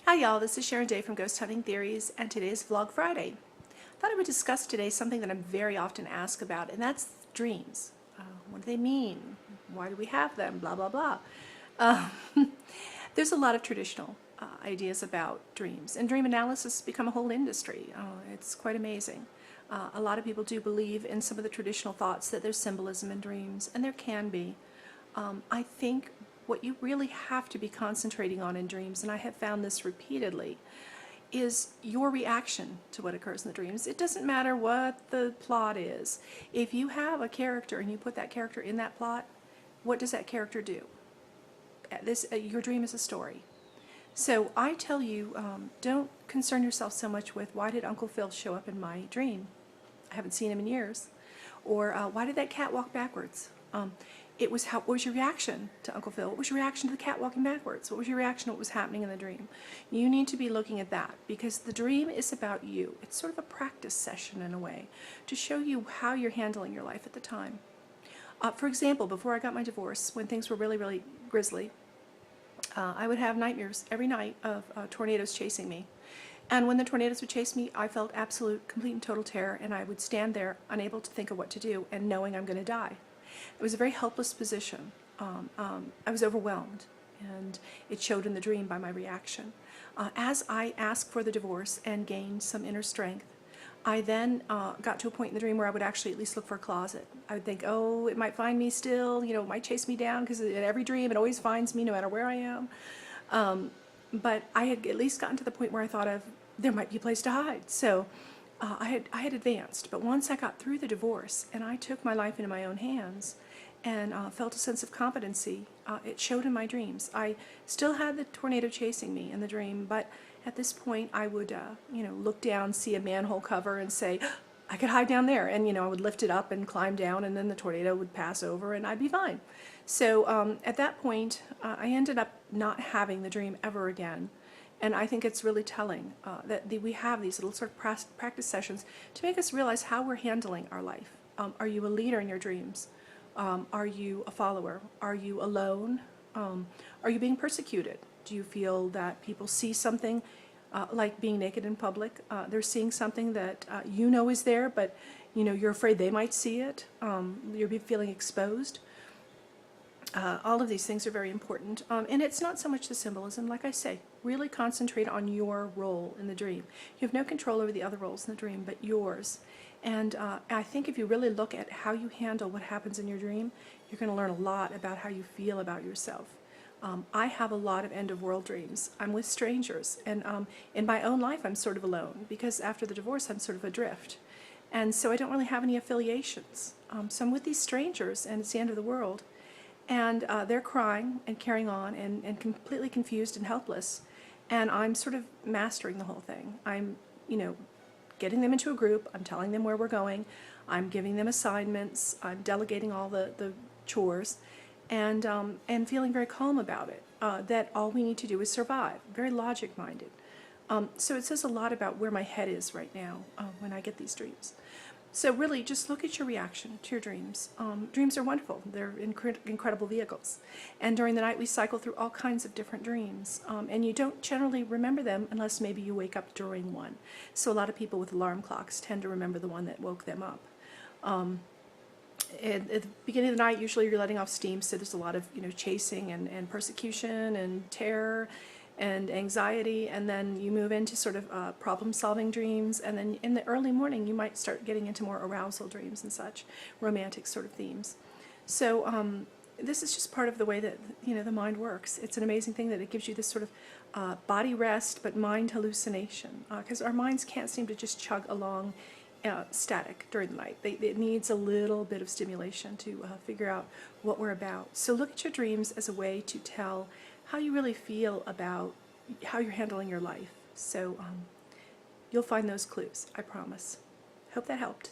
Hi y'all, this is Sharon Day from Ghost Hunting Theories, and today is Vlog Friday. I thought I would discuss today something that I'm very often asked about, and that's dreams. What do they mean? Why do we have them? Blah, blah, blah. Uh, there's a lot of traditional ideas about dreams, and dream analysis has become a whole industry. It's quite amazing. A lot of people do believe in some of the traditional thoughts that there's symbolism in dreams, and there can be. I think what you really have to be concentrating on in dreams, and I have found this repeatedly, is your reaction to what occurs in the dreams. It doesn't matter what the plot is. If you have a character and you put that character in that plot, what does that character do? Your dream is a story. So I tell you, don't concern yourself so much with why did Uncle Phil show up in my dream? I haven't seen him in years. Or why did that cat walk backwards? What was your reaction to Uncle Phil? What was your reaction to the cat walking backwards? What was your reaction to what was happening in the dream? You need to be looking at that because the dream is about you. It's sort of a practice session in a way to show you how you're handling your life at the time. For example, before I got my divorce, when things were really, really grisly, I would have nightmares every night of tornadoes chasing me. And when the tornadoes would chase me, I felt absolute, complete and total terror, and I would stand there unable to think of what to do and knowing I'm going to die. It was a very helpless position. I was overwhelmed, and it showed in the dream by my reaction. As I asked for the divorce and gained some inner strength, I then got to a point in the dream where I would actually at least look for a closet. I would think, oh, it might find me still, it might chase me down, because in every dream it always finds me no matter where I am. But I had at least gotten to the point where I thought of, there might be a place to hide. So I had advanced, but once I got through the divorce and I took my life into my own hands and felt a sense of competency, it showed in my dreams. I still had the tornado chasing me in the dream, but at this point I would look down, see a manhole cover and say, I could hide down there, and I would lift it up and climb down, and then the tornado would pass over and I'd be fine. So at that point I ended up not having the dream ever again. And I think it's really telling that we have these little sort of practice sessions to make us realize how we're handling our life. Are you a leader in your dreams? Are you a follower? Are you alone? Are you being persecuted? Do you feel that people see something like being naked in public? They're seeing something that is there, but you're afraid they might see it. You're feeling exposed. All of these things are very important, and it's not so much the symbolism. Like I say, really concentrate on your role in the dream. You have no control over the other roles in the dream but yours, and I think if you really look at how you handle what happens in your dream, you're going to learn a lot about how you feel about yourself. I have a lot of end-of-world dreams. I'm with strangers, and in my own life I'm sort of alone because after the divorce I'm sort of adrift, and so I don't really have any affiliations. So I'm with these strangers and it's the end of the world. And they're crying and carrying on and completely confused and helpless. And I'm sort of mastering the whole thing. I'm, getting them into a group. I'm telling them where we're going. I'm giving them assignments. I'm delegating all the chores and feeling very calm about it. That all we need to do is survive. Very logic-minded. So it says a lot about where my head is right now when I get these dreams. So really, just look at your reaction to your dreams. Dreams are wonderful. They're incredible vehicles. And during the night, we cycle through all kinds of different dreams. And you don't generally remember them unless maybe you wake up during one. So a lot of people with alarm clocks tend to remember the one that woke them up. At the beginning of the night, usually you're letting off steam, so there's a lot of chasing and persecution and terror and anxiety, and then you move into sort of problem-solving dreams, and then in the early morning you might start getting into more arousal dreams and such, romantic sort of themes. So this is just part of the way that the mind works. It's an amazing thing that it gives you this sort of body rest but mind hallucination, because our minds can't seem to just chug along static during the night. It needs a little bit of stimulation to figure out what we're about. So look at your dreams as a way to tell how you really feel about how you're handling your life. So you'll find those clues, I promise. Hope that helped.